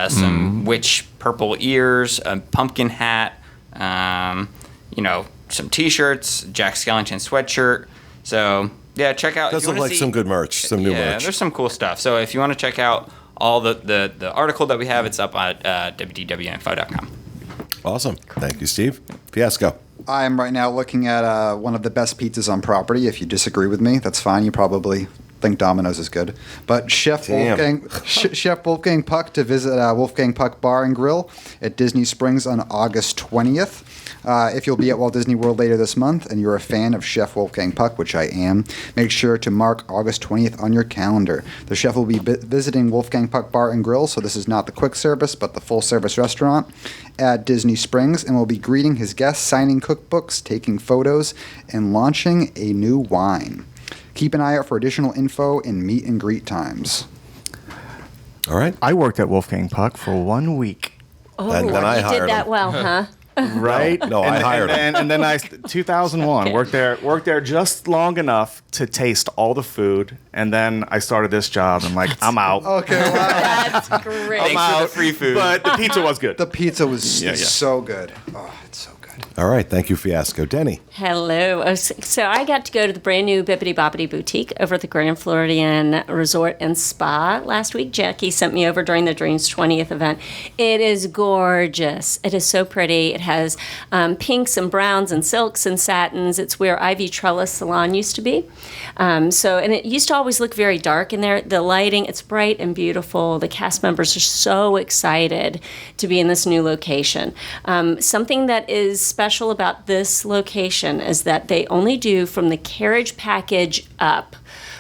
some witch purple ears, a pumpkin hat, some T-shirts, Jack Skellington sweatshirt. So yeah, check out. Does look like some good merch, some new merch. Yeah, there's some cool stuff. So if you want to check out all the article that we have, it's up at wdwinfo.com. Awesome. Thank you, Steve. Fiasco. I'm right now looking at one of the best pizzas on property. If you disagree with me, that's fine. You probably think Domino's is good. But Chef Wolfgang Puck to visit Wolfgang Puck Bar and Grill at Disney Springs on August 20th. If you'll be at Walt Disney World later this month and you're a fan of Chef Wolfgang Puck, which I am, make sure to mark August 20th on your calendar. The chef will be visiting Wolfgang Puck Bar and Grill, so this is not the quick service, but the full-service restaurant at Disney Springs, and will be greeting his guests, signing cookbooks, taking photos, and launching a new wine. Keep an eye out for additional info and meet and greet times. All right. I worked at Wolfgang Puck for 1 week. Oh, And then I you hired did that him. well, huh? Right? No, I hired him. And then 2001, worked there just long enough to taste all the food, and then I started this job. I'm like, I'm out. Okay, wow. That's great. I'm out. free food. But the pizza was good. The pizza was Yeah. so good. Oh, it's so good. All right. Thank you, Fiasco. Denny. Hello. So I got to go to the brand new Bibbidi Bobbidi boutique over at the Grand Floridian Resort and Spa last week. Jackie sent me over during the Dreams 20th event. It is gorgeous. It is so pretty. It has pinks and browns and silks and satins. It's where Ivy Trellis Salon used to be. And it used to always look very dark in there. The lighting, it's bright and beautiful. The cast members are so excited to be in this new location. Something that is special about this location is that they only do from the carriage package up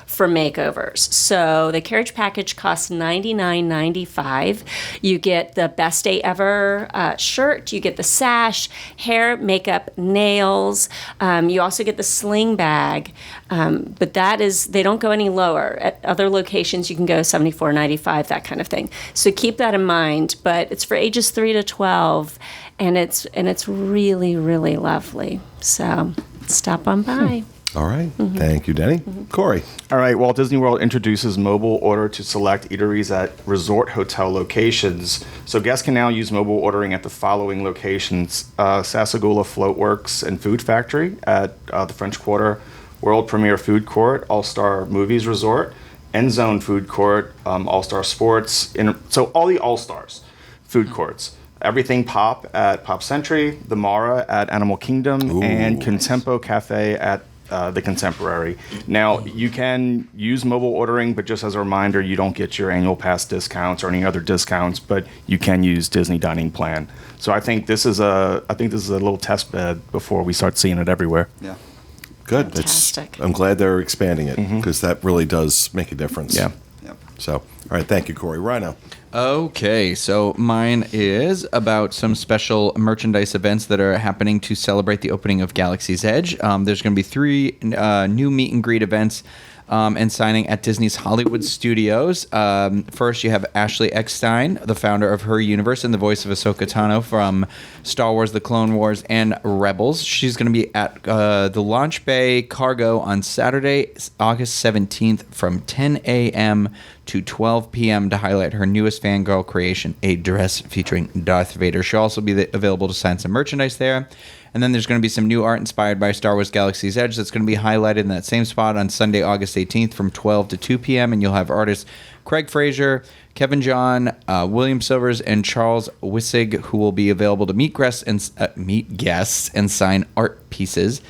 for makeovers. So the carriage package costs $99.95. You get the best day ever shirt, you get the sash, hair, makeup, nails. You also get the sling bag. But they don't go any lower. At other locations you can go $74.95, that kind of thing. So keep that in mind. But it's for ages 3 to 12, and it's really, really lovely. So stop on by. All right. Thank you, Denny. Corey. All right. Walt Disney World introduces mobile order to select eateries at resort hotel locations. So guests can now use mobile ordering at the following locations: Sassagoula Floatworks and Food Factory at the French Quarter, World Premiere Food Court, All Star Movies Resort, End Zone Food Court, All Star Sports. So all the All Stars food courts. Everything Pop at Pop Century, The Mara at Animal Kingdom, and Contempo Cafe at the Contemporary. Now, you can use mobile ordering, but just as a reminder, you don't get your annual pass discounts or any other discounts, but you can use Disney Dining Plan. So I think this is a little test bed before we start seeing it everywhere. Yeah. Good. Fantastic. I'm glad they're expanding it because that really does make a difference. Yeah. Yep. So, all right. Thank you, Corey. Rhino. Okay, so mine is about some special merchandise events that are happening to celebrate the opening of Galaxy's Edge. There's going to be 3 new meet and greet events and signing at Disney's Hollywood Studios. First, you have Ashley Eckstein, the founder of Her Universe and the voice of Ahsoka Tano from Star Wars, The Clone Wars, and Rebels. She's going to be at the Launch Bay Cargo on Saturday, August 17th from 10 a.m. to 12 p.m. to highlight her newest fangirl creation, a dress featuring Darth Vader. She'll also be available to sign some merchandise there. And then there's going to be some new art inspired by Star Wars Galaxy's Edge that's going to be highlighted in that same spot on Sunday, August 18th from 12 to 2 p.m. And you'll have artists Craig Fraser, Kevin John, William Silvers, and Charles Wissig, who will be available to meet guests and sign art pieces.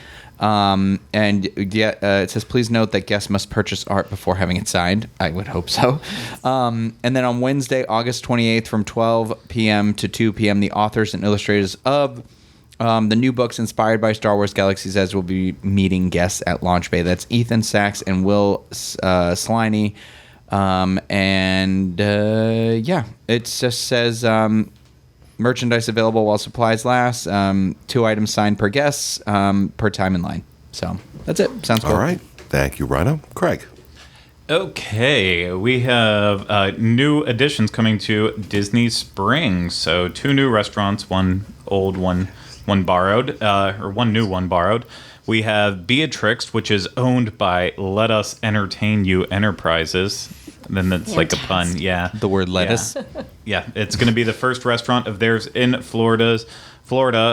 It says, please note that guests must purchase art before having it signed. I would hope so. And then on Wednesday, August 28th from 12 p.m. to 2 p.m., the authors and illustrators of the new books inspired by Star Wars Galaxy's Edge will be meeting guests at Launch Bay. That's Ethan Sachs and Will Sliney. It just says merchandise available while supplies last. 2 items signed per guest per time in line. So that's it. Sounds cool. All right. Thank you, Rhino. Craig. Okay, we have new additions coming to Disney Springs. So 2 new restaurants, one old, one borrowed, or one new, one borrowed. We have Beatrix, which is owned by Let Us Entertain You Enterprises. And then that's like a pun, yeah. The word lettuce. Yeah, it's going to be the first restaurant of theirs in Florida,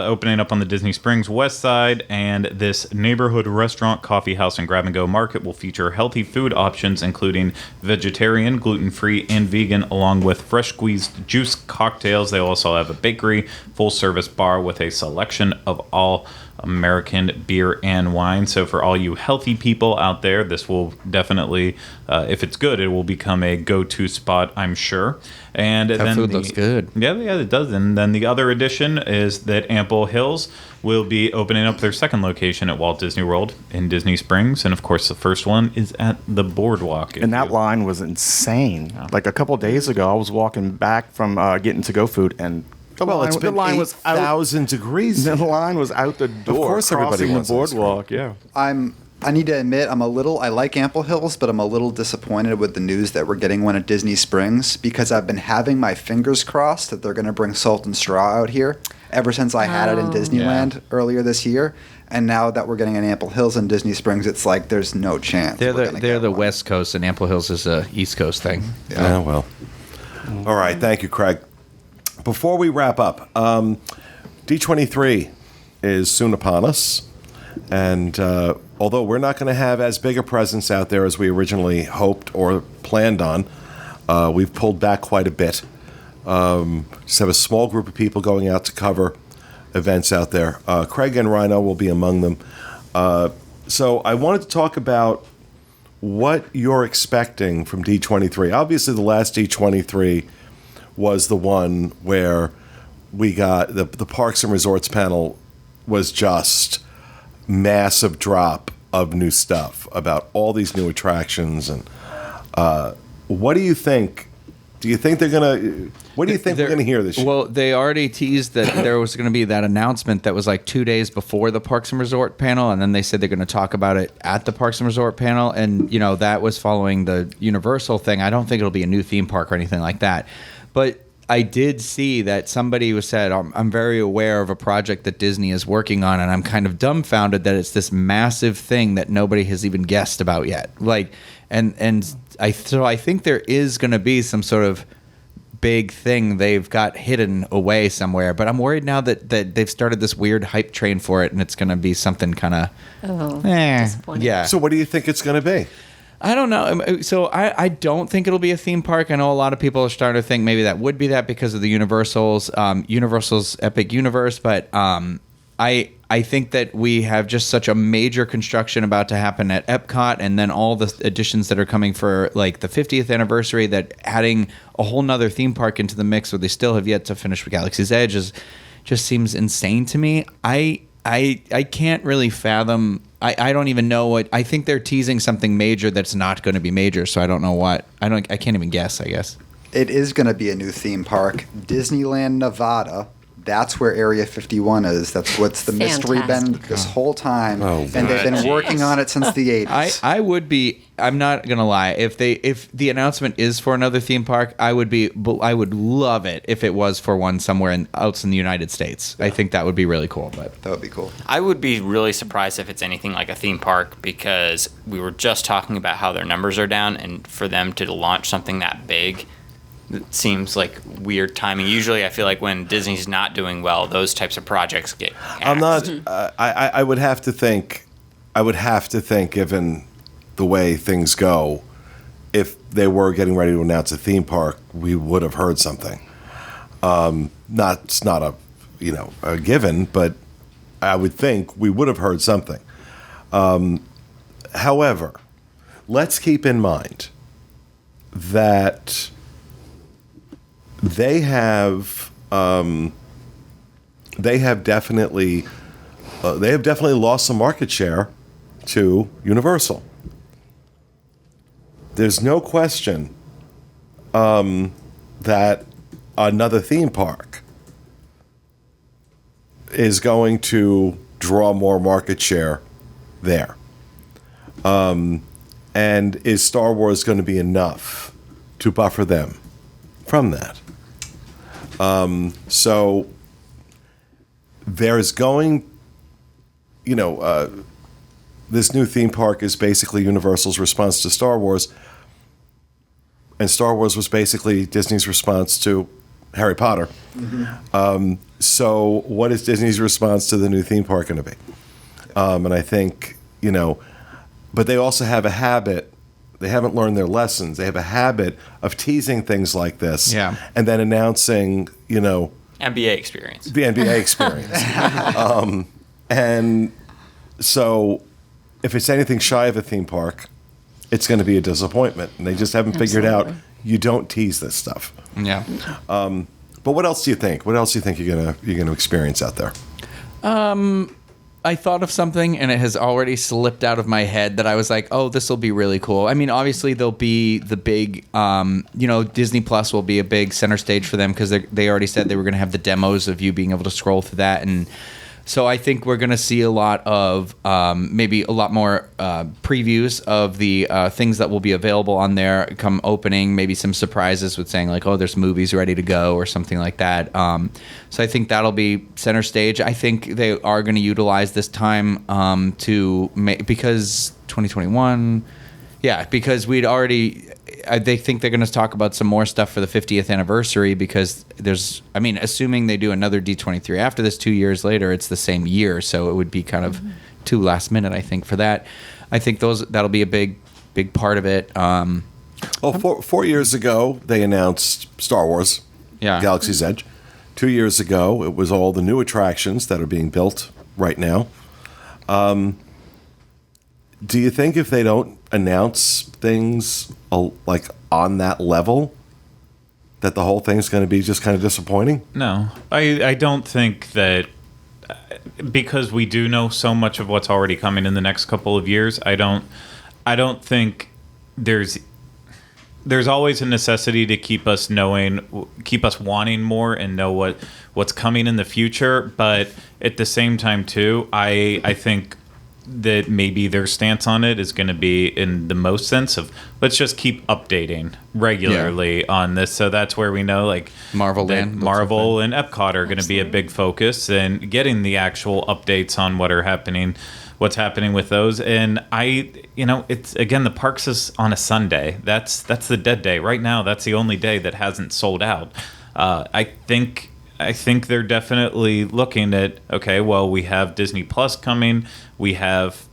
opening up on the Disney Springs west side, and this neighborhood restaurant, coffee house, and grab-and-go market will feature healthy food options, including vegetarian, gluten-free, and vegan, along with fresh squeezed juice cocktails. They also have a bakery, full-service bar with a selection of all American beer and wine. So for all you healthy people out there, this will definitely, if it's good, it will become a go-to spot, I'm sure. And That then food looks good. Yeah, it does. And then the other addition is that Ample Hills will be opening up their second location at Walt Disney World in Disney Springs. And of course, the first one is at the Boardwalk. And that line was insane. Like a couple days ago, I was walking back from getting to-go food, and the It's been 8,000 degrees. The line was out the door. Of course everybody crossing wants the ice cream. boardwalk. Yeah. I need to admit, I like Ample Hills, but I'm a little disappointed with the news that we're getting one at Disney Springs, because I've been having my fingers crossed that they're going to bring Salt and Straw out here ever since I had it in Disneyland earlier this year. And now that we're getting an Ample Hills in Disney Springs, it's like there's no chance. They're the West Coast, and Ample Hills is a East Coast thing. Yeah, well. All right. Thank you, Craig. Before we wrap up, D23 is soon upon us. And although we're not going to have as big a presence out there as we originally hoped or planned on, we've pulled back quite a bit. Just have a small group of people going out to cover events out there. Craig and Rhino will be among them. So I wanted to talk about what you're expecting from D23. Obviously, the last D23 was the one where we got the Parks and Resorts panel was just massive drop of new stuff about all these new attractions. And what do you think? Do you think they're gonna? What do you think we're gonna hear this year? Well, they already teased that there was going to be that announcement that was like 2 days before the Parks and Resort panel, and then they said they're going to talk about it at the Parks and Resort panel, and that was following the Universal thing. I don't think it'll be a new theme park or anything like that, but I did see that somebody was said, I'm very aware of a project that Disney is working on, and I'm kind of dumbfounded that it's this massive thing that nobody has even guessed about yet. So I think there is going to be some sort of big thing they've got hidden away somewhere, but I'm worried now that they've started this weird hype train for it, and it's going to be something kind of disappointing. Yeah. So what do you think it's going to be? I don't know. So I don't think it'll be a theme park. I know a lot of people are starting to think maybe that would be that because of the Universal's Epic Universe, but I think that we have just such a major construction about to happen at Epcot, and then all the additions that are coming for like the 50th anniversary, that adding a whole nother theme park into the mix where they still have yet to finish with Galaxy's Edge just seems insane to me. I can't really fathom. I don't even know what. I think they're teasing something major that's not going to be major, so I don't know what. I can't even guess, I guess. It is going to be a new theme park. Disneyland Nevada. That's where Area 51 is. That's what's the mystery been this whole time. Oh, and they've been working on it since the 80s. I would be. I'm not gonna lie. If the announcement is for another theme park, I would love it if it was for one somewhere else in the United States. I think that would be really cool. But that would be cool. I would be really surprised if it's anything like a theme park, because we were just talking about how their numbers are down, and for them to launch something that big, it seems like weird timing. Usually, I feel like when Disney's not doing well, those types of projects get axed. I'm not. I would have to think. Given the way things go, if they were getting ready to announce a theme park, we would have heard something. It's not a given, but I would think we would have heard something. However, let's keep in mind that they have definitely lost some market share to Universal. There's no question that another theme park is going to draw more market share there. And is Star Wars going to be enough to buffer them from that? So there's going, this new theme park is basically Universal's response to Star Wars, and Star Wars was basically Disney's response to Harry Potter. Mm-hmm. So what is Disney's response to the new theme park going to be? And I think, but they also have a habit. They haven't learned their lessons. They have a habit of teasing things like this, and then announcing, NBA experience. The NBA experience. And so if it's anything shy of a theme park, it's going to be a disappointment. And they just haven't figured out you don't tease this stuff. Yeah. But what else do you think? What else do you think you're gonna experience out there? I thought of something, and it has already slipped out of my head that I was like, oh, this will be really cool. I mean, obviously, there'll be the big, Disney Plus will be a big center stage for them because they already said they were going to have the demos of you being able to scroll through that. And so I think we're going to see a lot of, maybe a lot more previews of the things that will be available on there come opening, maybe some surprises with saying like, oh, there's movies ready to go or something like that. So I think that'll be center stage. I think they are going to utilize this time because 2021, because we'd already... they think they're going to talk about some more stuff for the 50th anniversary because assuming they do another D23 after this 2 years later, it's the same year. So it would be kind of too last minute, I think, for that. I think that'll be a big part of it. Well, 4 years ago, they announced Star Wars, Galaxy's Edge. 2 years ago, it was all the new attractions that are being built right now. Do you think if they don't announce things like on that level, that the whole thing's going to be just kind of disappointing? No, I don't think that, because we do know so much of what's already coming in the next couple of years. I don't think there's always a necessity to keep us wanting more and know what's coming in the future. But at the same time, too, I think that maybe their stance on it is going to be in the most sense of let's just keep updating regularly on this. So that's where we know like Marvel and Epcot are going to be a big focus, and getting the actual updates on what's happening with those. And it's again, the parks is on a Sunday. That's the dead day right now. That's the only day that hasn't sold out. I think they're definitely looking at, okay, well, we have Disney Plus coming. We just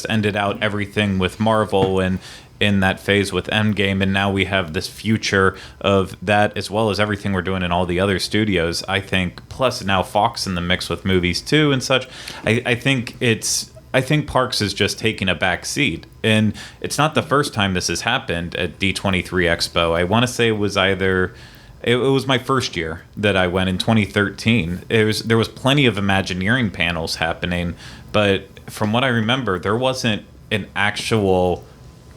ended out everything with Marvel and in that phase with Endgame, and now we have this future of that as well as everything we're doing in all the other studios. I think, plus now Fox in the mix with movies too and such. I think Parks is just taking a back seat, and it's not the first time this has happened at D23 Expo. I want to say it was my first year that I went in 2013. There was plenty of Imagineering panels happening, but from what I remember, there wasn't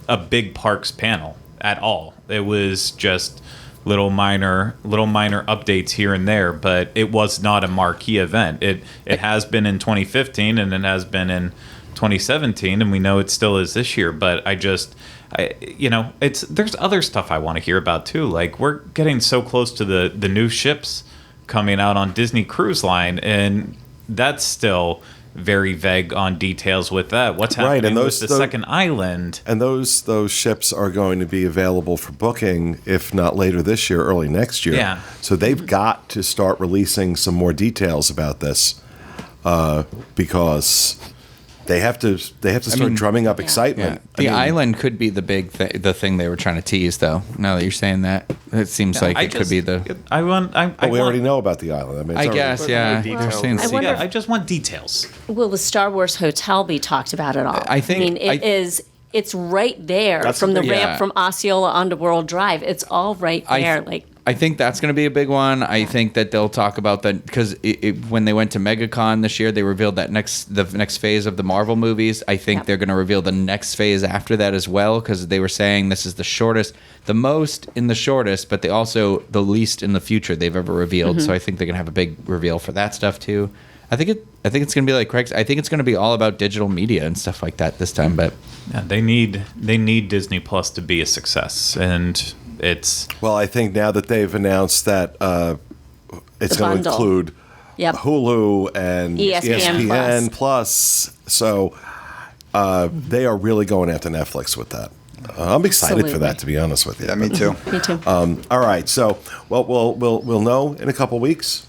a big Parks panel at all. It was just little minor updates here and there, but it was not a marquee event. It has been in 2015 and it has been in 2017, and we know it still is this year. But there's other stuff I want to hear about too. Like, we're getting so close to the new ships coming out on Disney Cruise Line, and that's still very vague on details with that. What's happening with the second island? And those ships are going to be available for booking, if not later this year, early next year. Yeah. So they've got to start releasing some more details about this, because they have to start drumming up excitement. Yeah. The island could be the big the thing they were trying to tease, though. Now that you're saying that, it seems like it could be the. We already know about the island. I guess, yeah. They're saying I just want details. Will the Star Wars hotel be talked about at all? I think it's right there from the ramp from Osceola onto World Drive. It's all right there. I think that's going to be a big one. I think that they'll talk about that because when they went to MegaCon this year, they revealed the next phase of the Marvel movies. I think they're going to reveal the next phase after that as well, because they were saying this is the most in the shortest, but they also the least in the future they've ever revealed. Mm-hmm. So I think they're going to have a big reveal for that stuff too. I think it's going to be like Craig's. I think it's going to be all about digital media and stuff like that this time. But they need Disney Plus to be a success, and I think now that they've announced that it's going to include Hulu and ESPN Plus. So they are really going after Netflix with that. I'm excited for that, to be honest with you. Yeah, me too. Me too. All right, so we'll know in a couple weeks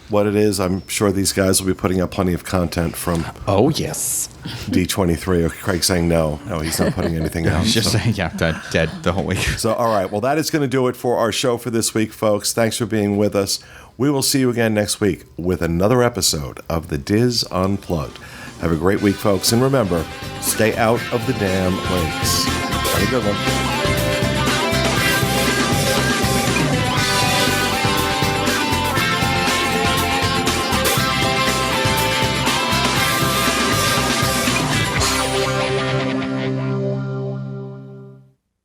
what it is. I'm sure these guys will be putting up plenty of content from. Oh yes. D23. Craig saying no, he's not putting anything out. He's just saying dead the whole week. So all right, well that is going to do it for our show for this week, folks. Thanks for being with us. We will see you again next week with another episode of the Diz Unplugged. Have a great week, folks, and remember, stay out of the damn lakes. Have a good one.